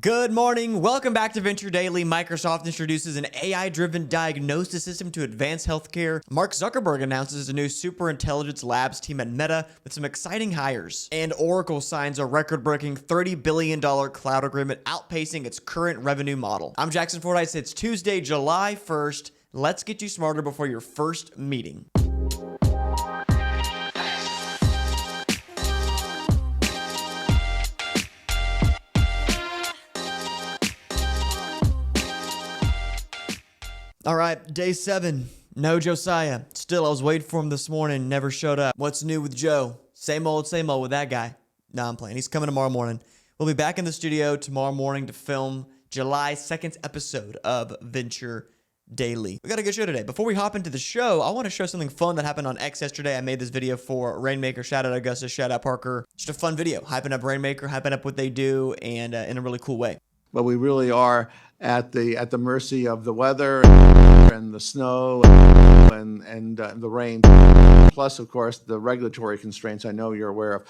Good morning. Welcome back to Venture Daily. Microsoft introduces an AI-driven diagnosis system to advance healthcare. Mark Zuckerberg announces a new Superintelligence Labs team at Meta with some exciting hires. And Oracle signs a record-breaking $30 billion cloud agreement, outpacing its current revenue model. I'm Jackson Fordyce. It's Tuesday, July 1st. Let's get you smarter before your first meeting. All right, day 7. No Josiah. Still, I was waiting for him this morning. Never showed up. What's new with Joe? Same old with that guy. Nah, I'm playing. He's coming tomorrow morning. We'll be back in the studio tomorrow morning to film July 2nd's episode of Venture Daily. We got a good show today. Before we hop into the show, I want to show something fun that happened on X yesterday. I made this video for Rainmaker. Shout out Augustus. Shout out Parker. Just a fun video. Hyping up Rainmaker, hyping up what they do, and in a really cool way. But we really are at the mercy of the weather and the snow and the rain, plus of course the regulatory constraints I know you're aware of.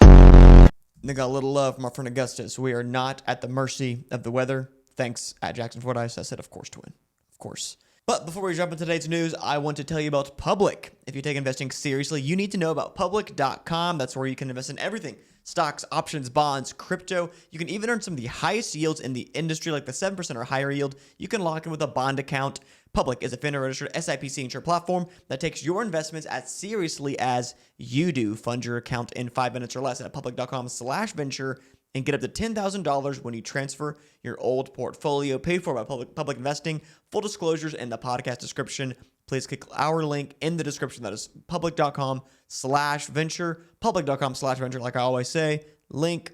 They got a little love from our friend Augustus. We are not at the mercy of the weather. Thanks at Jackson Fordyce. I said, of course, to win. Of course. But before we jump into today's news, I want to tell you about Public. If you take investing seriously, you need to know about public.com. That's where you can invest in everything. Stocks, options, bonds, crypto. You can even earn some of the highest yields in the industry, like the 7% or higher yield. You can lock in with a bond account. Public is a FINRA-registered SIPC insured platform that takes your investments as seriously as you do. Fund your account in 5 minutes or less at public.com/venture and get up to $10,000 when you transfer your old portfolio paid for by Public Investing. Full disclosures in the podcast description. Please click our link in the description. That is public.com/venture. Public.com/venture, like I always say. Link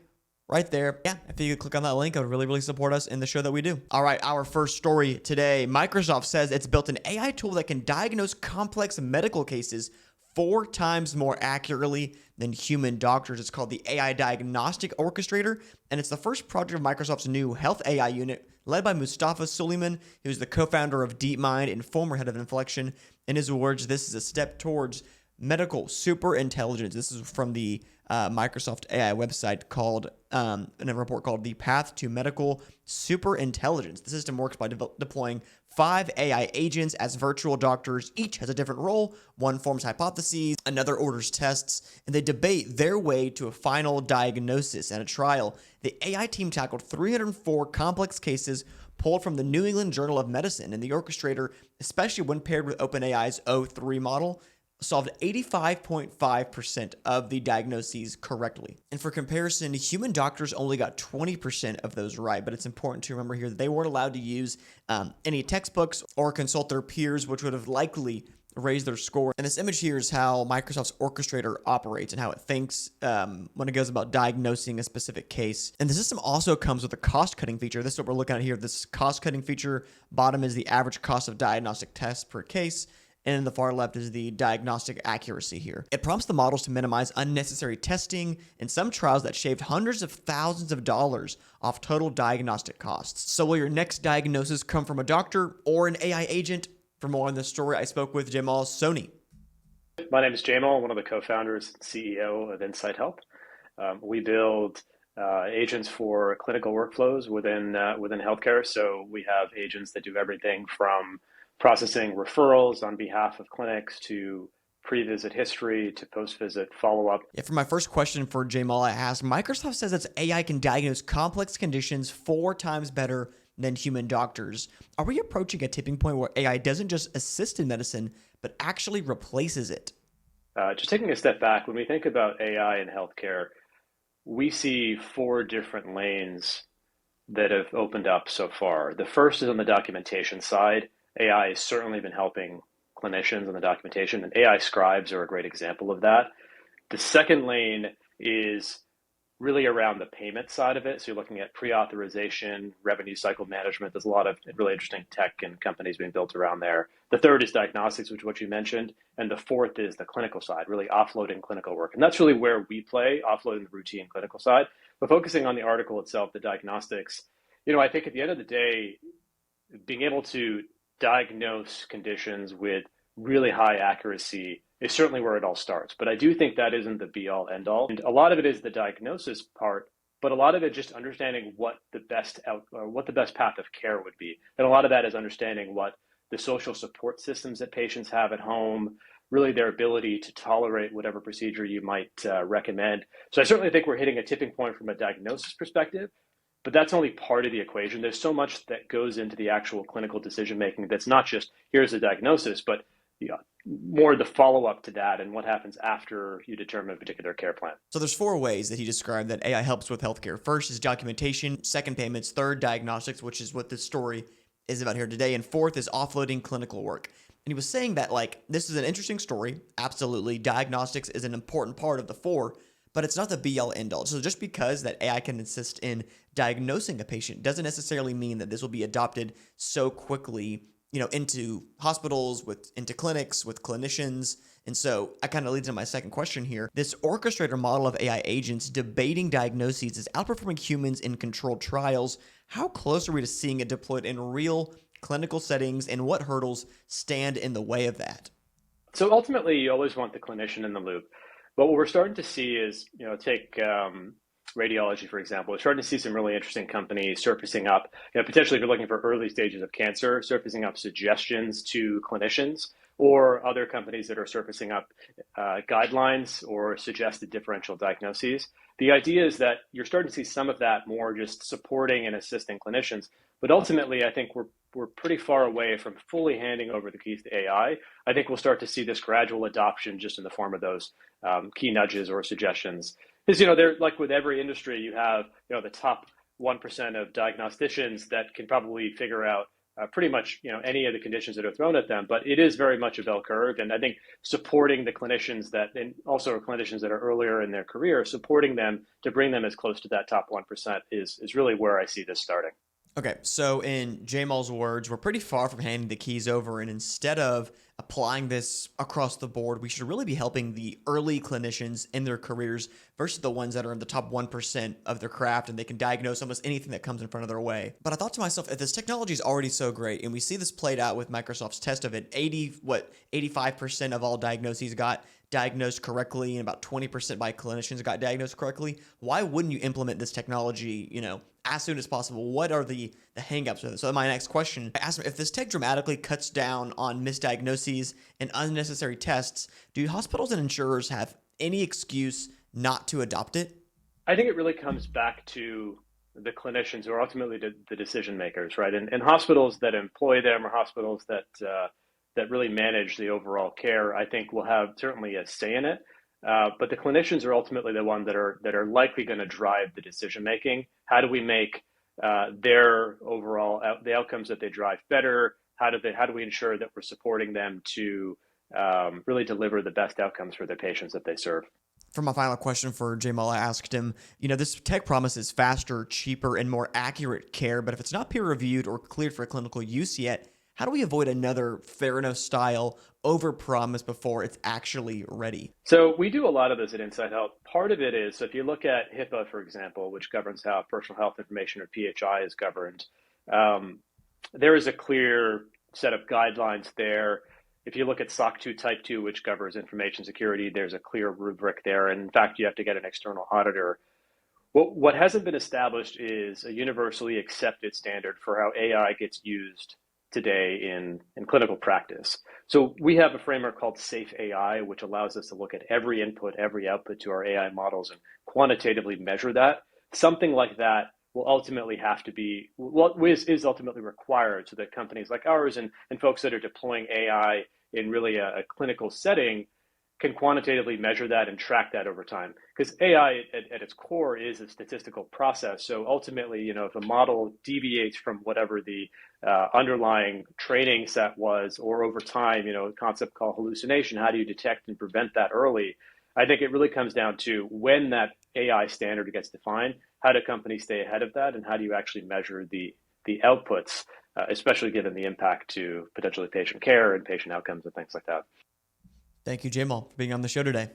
right there. Yeah, if you could click on that link, it would really support us in the show that we do. All right, our first story today. Microsoft says it's built an AI tool that can diagnose complex medical cases 4 times more accurately than human doctors. It's called the AI Diagnostic Orchestrator, and it's the first project of Microsoft's new health AI unit, led by Mustafa Suleyman, who's the co-founder of DeepMind and former head of Inflection. In his words, this is a step towards medical superintelligence. This is from the Microsoft AI website called, in a report called The Path to Medical Superintelligence. The system works by deploying 5 AI agents as virtual doctors. Each has a different role. One forms hypotheses, another orders tests, and they debate their way to a final diagnosis and a trial. The AI team tackled 304 complex cases pulled from the New England Journal of Medicine, and the orchestrator, especially when paired with OpenAI's O3 model, solved 85.5% of the diagnoses correctly. And for comparison, human doctors only got 20% of those right, but it's important to remember here that they weren't allowed to use any textbooks or consult their peers, which would have likely raised their score. And this image here is how Microsoft's orchestrator operates and how it thinks when it goes about diagnosing a specific case. And the system also comes with a cost-cutting feature. This is what we're looking at here. This cost-cutting feature, bottom is the average cost of diagnostic tests per case, and in the far left is the diagnostic accuracy here. It prompts the models to minimize unnecessary testing in some trials that shaved hundreds of thousands of dollars off total diagnostic costs. So will your next diagnosis come from a doctor or an AI agent? For more on this story, I spoke with Jaimal Soni. My name is Jaimal, one of the co-founders and CEO of Insight Health. We build agents for clinical workflows within healthcare. So we have agents that do everything from processing referrals on behalf of clinics to pre-visit history to post-visit follow-up. Yeah, for my first question for Jaimal, I asked, Microsoft says its AI can diagnose complex conditions 4 times better than human doctors. Are we approaching a tipping point where AI doesn't just assist in medicine, but actually replaces it? Just taking a step back, when we think about AI in healthcare, we see 4 different lanes that have opened up so far. The first is on the documentation side. AI has certainly been helping clinicians on the documentation, and AI scribes are a great example of that. The second lane is really around the payment side of it. So you're looking at pre-authorization, revenue cycle management. There's a lot of really interesting tech and companies being built around there. The third is diagnostics, which is what you mentioned. And the fourth is the clinical side, really offloading clinical work. And that's really where we play, offloading the routine clinical side. But focusing on the article itself, the diagnostics, I think at the end of the day, being able to diagnose conditions with really high accuracy is certainly where it all starts. But I do think that isn't the be all end all. And a lot of it is the diagnosis part but a lot of it just understanding what the best path of care would be. And a lot of that is understanding what the social support systems that patients have at home, really their ability to tolerate whatever procedure you might recommend. So I certainly think we're hitting a tipping point from a diagnosis perspective, but that's only part of the equation. There's so much that goes into the actual clinical decision making that's not just here's a diagnosis, but more the follow-up to that and what happens after you determine a particular care plan. So there's 4 ways that he described that AI helps with healthcare. First is documentation, second payments, third diagnostics, which is what this story is about here today, and fourth is offloading clinical work. And he was saying that this is an interesting story. Absolutely. Diagnostics is an important part of the 4, but it's not the be all end all. So just because that AI can assist in diagnosing a patient doesn't necessarily mean that this will be adopted so quickly, into hospitals, into clinics, with clinicians. And so that kind of leads into my second question here. This orchestrator model of AI agents debating diagnoses is outperforming humans in controlled trials. How close are we to seeing it deployed in real clinical settings, and what hurdles stand in the way of that? So ultimately, you always want the clinician in the loop. But what we're starting to see is, take radiology, for example. We're starting to see some really interesting companies surfacing up, potentially if you're looking for early stages of cancer, surfacing up suggestions to clinicians, or other companies that are surfacing up guidelines or suggested differential diagnoses. The idea is that you're starting to see some of that more just supporting and assisting clinicians. But ultimately, I think we're pretty far away from fully handing over the keys to AI. I think we'll start to see this gradual adoption just in the form of those key nudges or suggestions. Because, they're like with every industry, you have, the top 1% of diagnosticians that can probably figure out pretty much, any of the conditions that are thrown at them. But it is very much a bell curve. And I think supporting the clinicians and also clinicians that are earlier in their career, supporting them to bring them as close to that top 1% is really where I see this starting. Okay, so in Jaimal's words, we're pretty far from handing the keys over, and instead of applying this across the board, we should really be helping the early clinicians in their careers versus the ones that are in the top 1% of their craft, and they can diagnose almost anything that comes in front of their way. But I thought to myself, if this technology is already so great, and we see this played out with Microsoft's test of it, 85% of all diagnoses got diagnosed correctly, and about 20% by clinicians got diagnosed correctly, why wouldn't you implement this technology, as soon as possible? What are the hangups with it? So my next question, I asked him, if this tech dramatically cuts down on misdiagnoses and unnecessary tests, do hospitals and insurers have any excuse not to adopt it? I think it really comes back to the clinicians who are ultimately the decision makers, right? And hospitals that employ them, or hospitals that really manage the overall care, I think will have certainly a say in it. But the clinicians are ultimately the ones that are likely going to drive the decision making. How do we make their overall the outcomes that they drive better? How do we ensure that we're supporting them to really deliver the best outcomes for the patients that they serve? For my final question for Jaimal, I asked him, this tech promises faster, cheaper, and more accurate care, but if it's not peer reviewed or cleared for clinical use yet, how do we avoid another Theranos style overpromise before it's actually ready? So we do a lot of this at Inside Health. Part of it is, so if you look at HIPAA, for example, which governs how personal health information, or PHI, is governed, there is a clear set of guidelines there. If you look at SOC 2 Type 2, which governs information security, there's a clear rubric there. And in fact, you have to get an external auditor. What hasn't been established is a universally accepted standard for how AI gets used today in clinical practice. So we have a framework called Safe AI, which allows us to look at every input, every output to our AI models and quantitatively measure that. Something like that will ultimately have to be, what is ultimately required so that companies like ours and folks that are deploying AI in really a clinical setting can quantitatively measure that and track that over time. Because AI at its core is a statistical process. So ultimately, if a model deviates from whatever the underlying training set was, or over time, a concept called hallucination, how do you detect and prevent that early? I think it really comes down to when that AI standard gets defined, how do companies stay ahead of that, and how do you actually measure the outputs, especially given the impact to potentially patient care and patient outcomes and things like that. Thank you, Jaimal, for being on the show today.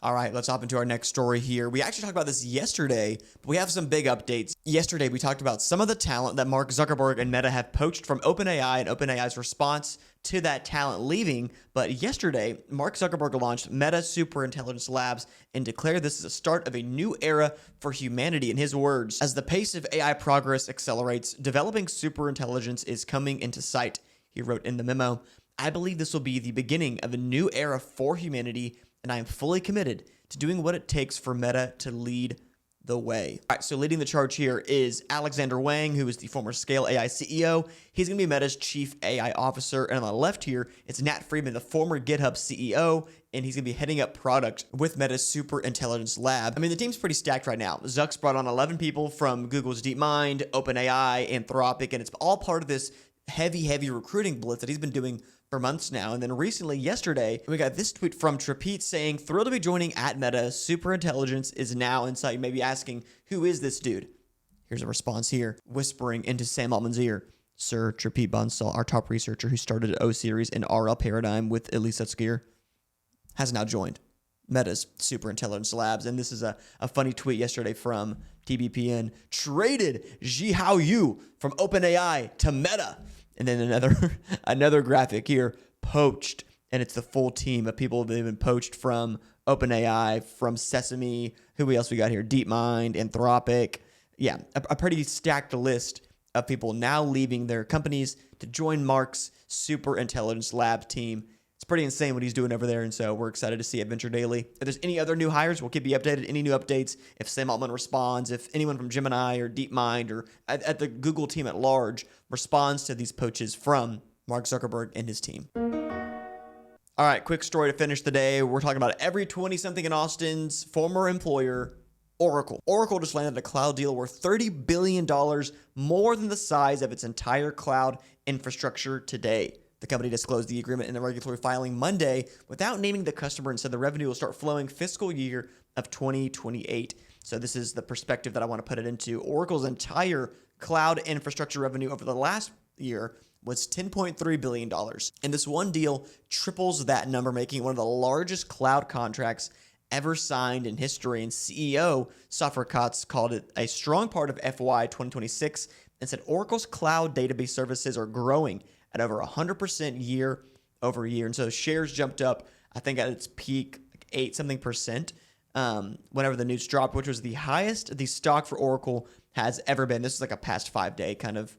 All right, let's hop into our next story here. We actually talked about this yesterday, but we have some big updates. Yesterday, we talked about some of the talent that Mark Zuckerberg and Meta have poached from OpenAI and OpenAI's response to that talent leaving. But yesterday, Mark Zuckerberg launched Meta Superintelligence Labs and declared this is the start of a new era for humanity. In his words, as the pace of AI progress accelerates, developing superintelligence is coming into sight. He wrote in the memo, I believe this will be the beginning of a new era for humanity, and I am fully committed to doing what it takes for Meta to lead the way. All right, so leading the charge here is Alexander Wang, who is the former Scale AI CEO. He's going to be Meta's chief AI officer. And on the left here, it's Nat Friedman, the former GitHub CEO, and he's going to be heading up product with Meta's Superintelligence Lab. I mean, the team's pretty stacked right now. Zuck's brought on 11 people from Google's DeepMind, OpenAI, Anthropic, and it's all part of this heavy recruiting blitz that he's been doing for months now. And then recently, yesterday, we got this tweet from Trapete saying, thrilled to be joining at Meta. Superintelligence is now in sight. You may be asking, who is this dude? Here's a response here, whispering into Sam Altman's ear. Sir Trapete Bansal, our top researcher who started O Series and RL Paradigm with Elisa Skir, has now joined Meta's Superintelligence Labs. And this is a funny tweet yesterday from TBPN. Traded Zhihao Yu from OpenAI to Meta. And then another graphic here, poached. And it's the full team of people that have been poached from OpenAI, from Sesame. Who else we got here? DeepMind, Anthropic. Yeah, a pretty stacked list of people now leaving their companies to join Mark's Superintelligence Lab team. It's pretty insane what he's doing over there, and so we're excited to see Adventure Daily. If there's any other new hires, we'll keep you updated. Any new updates, if Sam Altman responds, if anyone from Gemini or DeepMind or at the Google team at large responds to these poaches from Mark Zuckerberg and his team. All right, quick story to finish the day. We're talking about every 20-something in Austin's former employer, Oracle. Oracle just landed a cloud deal worth $30 billion, more than the size of its entire cloud infrastructure today. The company disclosed the agreement in the regulatory filing Monday without naming the customer and said the revenue will start flowing fiscal year of 2028. So this is the perspective that I want to put it into. Oracle's entire cloud infrastructure revenue over the last year was $10.3 billion. And this one deal triples that number, making it one of the largest cloud contracts ever signed in history. And CEO Safra Katz called it a strong part of FY 2026 and said Oracle's cloud database services are growing at over 100% year over year. And so shares jumped up, I think at its peak, like 8% whenever the news dropped, which was the highest the stock for Oracle has ever been. This is like a past 5-day kind of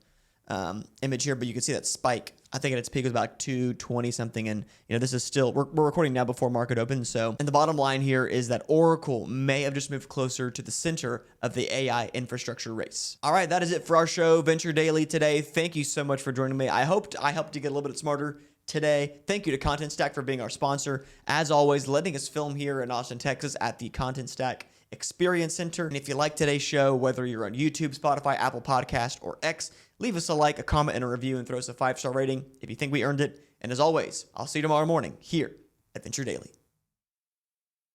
image here, but you can see that spike. I think at its peak was about 220 something. And, you know, this is still, we're recording now before market open. So, and the bottom line here is that Oracle may have just moved closer to the center of the AI infrastructure race. All right, that is it for our show, Venture Daily today. Thank you so much for joining me. I helped you get a little bit smarter today. Thank you to Content Stack for being our sponsor. As always, letting us film here in Austin, Texas at the Content Stack Experience Center. And if you like today's show, whether you're on YouTube, Spotify, Apple Podcast, or X, leave us a like, a comment, and a review, and throw us a 5-star rating if you think we earned it. And as always, I'll see you tomorrow morning here at Venture Daily.